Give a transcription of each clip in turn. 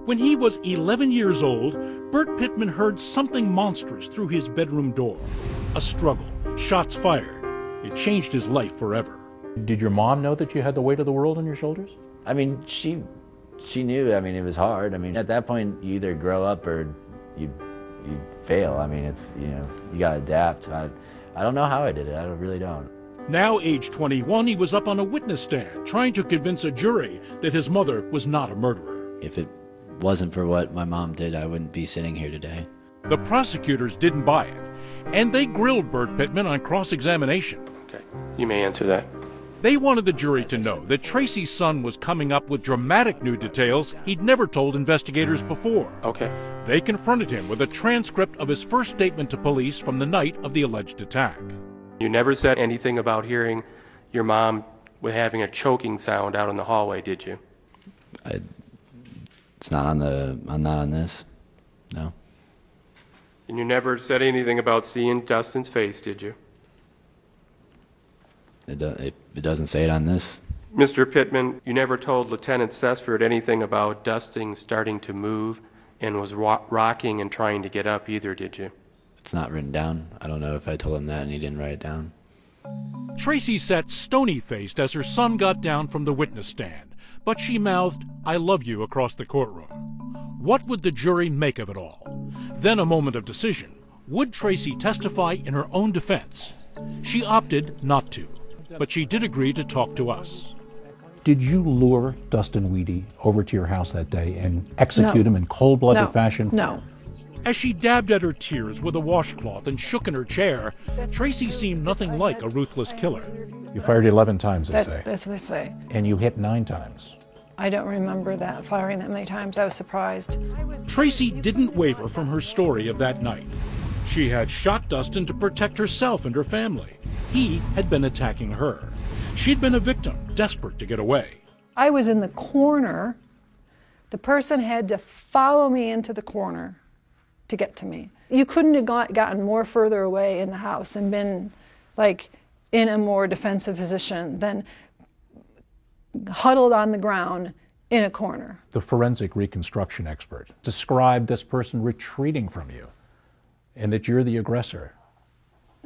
When he was 11 years old, Bert Pittman heard something monstrous through his bedroom door. A struggle, shots fired. It changed his life forever. Did your mom know that you had the weight of the world on your shoulders? I mean, she knew. I mean, it was hard. I mean, at that point, you either grow up or you fail. I mean, it's, you know, you gotta adapt. I don't know how I did it. I really don't. Now, age 21, he was up on a witness stand, trying to convince a jury that his mother was not a murderer. If it wasn't for what my mom did, I wouldn't be sitting here today. The prosecutors didn't buy it, and they grilled Bert Pittman on cross-examination. Okay, you may answer that. They wanted the jury to know that Tracy's son was coming up with dramatic new details he'd never told investigators before. Okay. They confronted him with a transcript of his first statement to police from the night of the alleged attack. You never said anything about hearing your mom having a choking sound out in the hallway, did you? It's not on this. No. And you never said anything about seeing Dustin's face, did you? It doesn't say it on this. Mr. Pittman, you never told Lieutenant Sesford anything about Dustin starting to move and was rocking and trying to get up either, did you? It's not written down. I don't know if I told him that and he didn't write it down. Tracy sat stony-faced as her son got down from the witness stand, but she mouthed, "I love you," across the courtroom. What would the jury make of it all? Then a moment of decision. Would Tracy testify in her own defense? She opted not to, but she did agree to talk to us. Did you lure Dustin Weedy over to your house that day and execute him in cold-blooded fashion? No. As she dabbed at her tears with a washcloth and shook in her chair, Tracy seemed nothing like a ruthless killer. You fired 11 times, they say. That's what they say. And you hit 9 times. I don't remember that, firing that many times. I was surprised. Tracy didn't waver from her story of that night. She had shot Dustin to protect herself and her family. He had been attacking her. She'd been a victim, desperate to get away. I was in the corner. The person had to follow me into the corner to get to me. You couldn't have gotten more further away in the house and been like in a more defensive position than huddled on the ground in a corner. The forensic reconstruction expert described this person retreating from you and that you're the aggressor.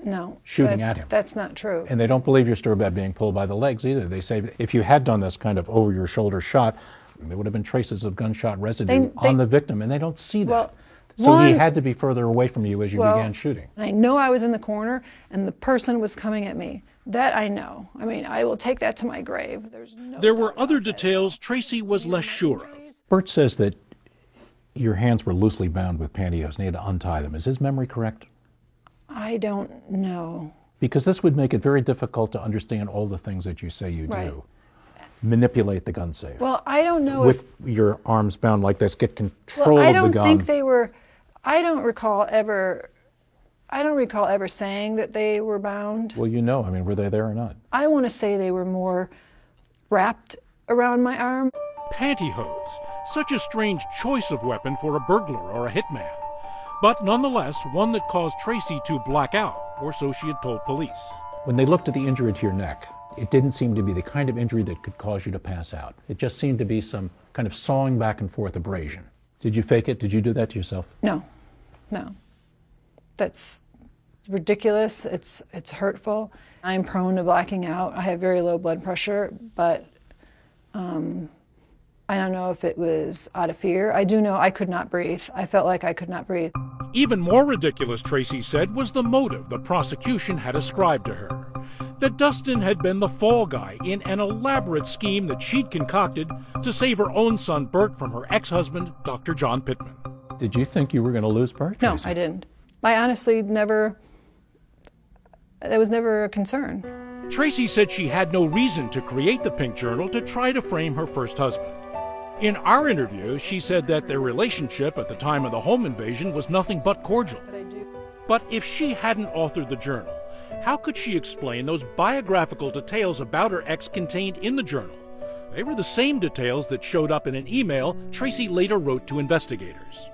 No. Shooting at him. That's not true. And they don't believe your story about being pulled by the legs either. They say if you had done this kind of over-your-shoulder shot, there would have been traces of gunshot residue on the victim, and they don't see that. Well, so he had to be further away from you as you began shooting. I know I was in the corner, and the person was coming at me. That I know. I mean, I will take that to my grave. There were other details Tracy was less sure of. Bert says that your hands were loosely bound with pantyhose and he had to untie them. Is his memory correct? I don't know. Because this would make it very difficult to understand all the things that you say you do. Manipulate the gun safe. Well, I don't know with your arms bound like this, get control of the gun. I don't think they were, I don't recall ever saying that they were bound. Well, you know, I mean, were they there or not? I want to say they were more wrapped around my arm. Pantyhose, such a strange choice of weapon for a burglar or a hitman. But nonetheless, one that caused Tracy to black out, or so she had told police. When they looked at the injury to your neck, it didn't seem to be the kind of injury that could cause you to pass out. It just seemed to be some kind of sawing back and forth abrasion. Did you fake it? Did you do that to yourself? No, no. That's ridiculous. It's hurtful. I'm prone to blacking out. I have very low blood pressure, but I don't know if it was out of fear. I do know I could not breathe. I felt like I could not breathe. Even more ridiculous, Tracy said, was the motive the prosecution had ascribed to her. That Dustin had been the fall guy in an elaborate scheme that she'd concocted to save her own son Bert from her ex-husband, Dr. John Pittman. Did you think you were going to lose Bert? No, I didn't. I honestly never, that was never a concern. Tracy said she had no reason to create the Pink Journal to try to frame her first husband. In our interview, she said that their relationship at the time of the home invasion was nothing but cordial. But if she hadn't authored the journal, how could she explain those biographical details about her ex contained in the journal? They were the same details that showed up in an email Tracy later wrote to investigators.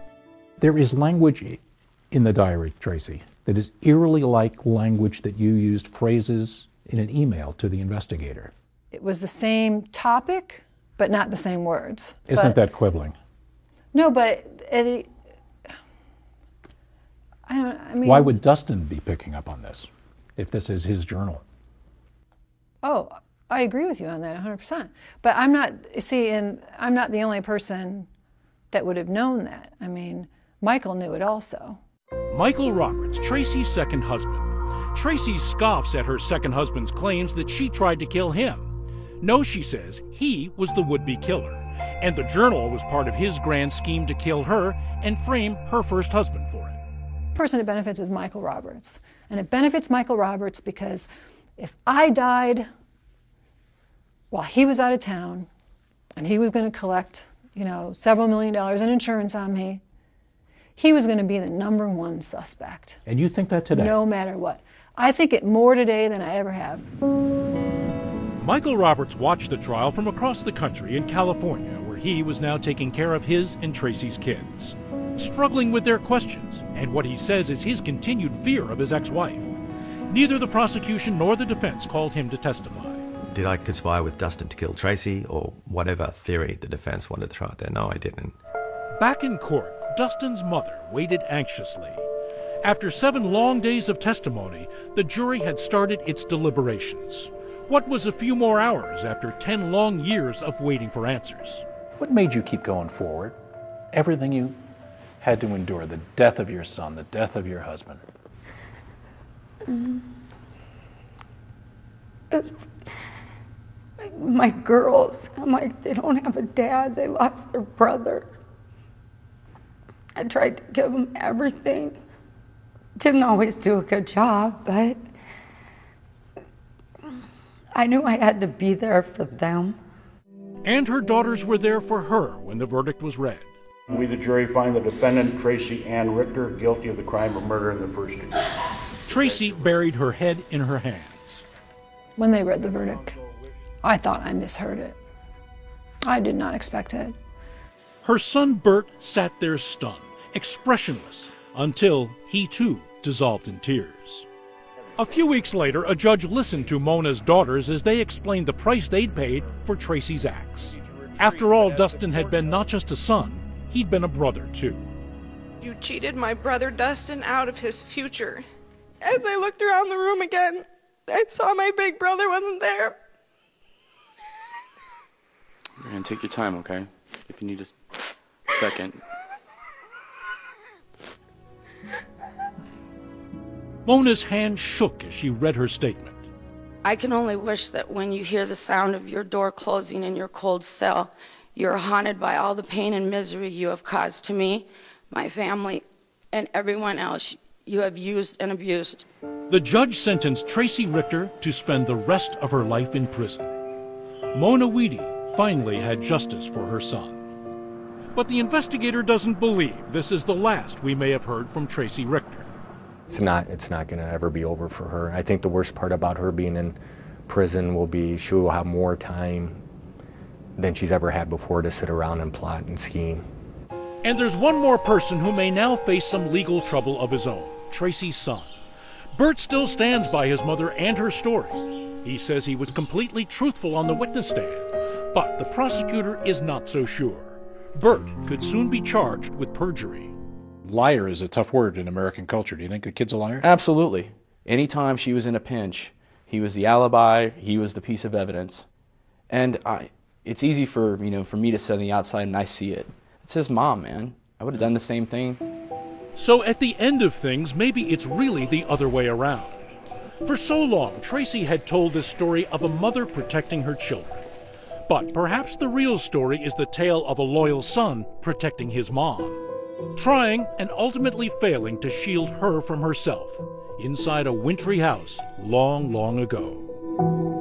There is language in the diary, Tracy, that is eerily like language that you used, phrases in an email to the investigator. It was the same topic, but not the same words. Isn't that quibbling? No, but I mean... Why would Dustin be picking up on this, if this is his journal? Oh, I agree with you on that 100%. But I'm not, I'm not the only person that would have known that. I mean, Michael knew it also. Michael Roberts, Tracy's second husband. Tracy scoffs at her second husband's claims that she tried to kill him. No, she says, he was the would-be killer, and the journal was part of his grand scheme to kill her and frame her first husband for it. The person it benefits is Michael Roberts. And it benefits Michael Roberts because if I died while he was out of town and he was going to collect, you know, several $1 million in insurance on me, he was going to be the #1 suspect. And you think that today? No matter what. I think it more today than I ever have. Michael Roberts watched the trial from across the country in California, where he was now taking care of his and Tracy's kids, struggling with their questions and what he says is his continued fear of his ex-wife. Neither the prosecution nor the defense called him to testify. Did I conspire with Dustin to kill Tracy, or whatever theory the defense wanted to throw out there? No, I didn't. Back in court, Dustin's mother waited anxiously. After 7 long days of testimony, the jury had started its deliberations. What was a few more hours after 10 long years of waiting for answers? What made you keep going forward? Everything you had to endure, the death of your son, the death of your husband. My girls, I'm like, they don't have a dad, they lost their brother. I tried to give them everything. Didn't always do a good job, but I knew I had to be there for them. And her daughters were there for her when the verdict was read. We, the jury, find the defendant, Tracy Ann Richter, guilty of the crime of murder in the first degree. Tracy buried her head in her hands. When they read the verdict, I thought I misheard it. I did not expect it. Her son Bert sat there stunned, expressionless, until he too dissolved in tears. A few weeks later, a judge listened to Mona's daughters as they explained the price they'd paid for Tracy's acts. After all, Dustin had been not just a son, he'd been a brother too. You cheated my brother Dustin out of his future. As I looked around the room again, I saw my big brother wasn't there. And take your time, okay? If you need a second. Mona's hand shook as she read her statement. I can only wish that when you hear the sound of your door closing in your cold cell, you're haunted by all the pain and misery you have caused to me, my family, and everyone else you have used and abused. The judge sentenced Tracy Richter to spend the rest of her life in prison. Mona Weedy finally had justice for her son. But the investigator doesn't believe this is the last we may have heard from Tracy Richter. It's not going to ever be over for her. I think the worst part about her being in prison will be she will have more time than she's ever had before to sit around and plot and scheme. And there's one more person who may now face some legal trouble of his own, Tracy's son. Bert still stands by his mother and her story. He says he was completely truthful on the witness stand, but the prosecutor is not so sure. Bert could soon be charged with perjury. Liar is a tough word in American culture. Do you think the kid's a liar? Absolutely. Anytime she was in a pinch, he was the alibi, he was the piece of evidence. And it's easy for me to sit on the outside and I see it. It's his mom, man. I would have done the same thing. So at the end of things, maybe it's really the other way around. For so long, Tracy had told this story of a mother protecting her children. But perhaps the real story is the tale of a loyal son protecting his mom, trying and ultimately failing to shield her from herself inside a wintry house long, long ago.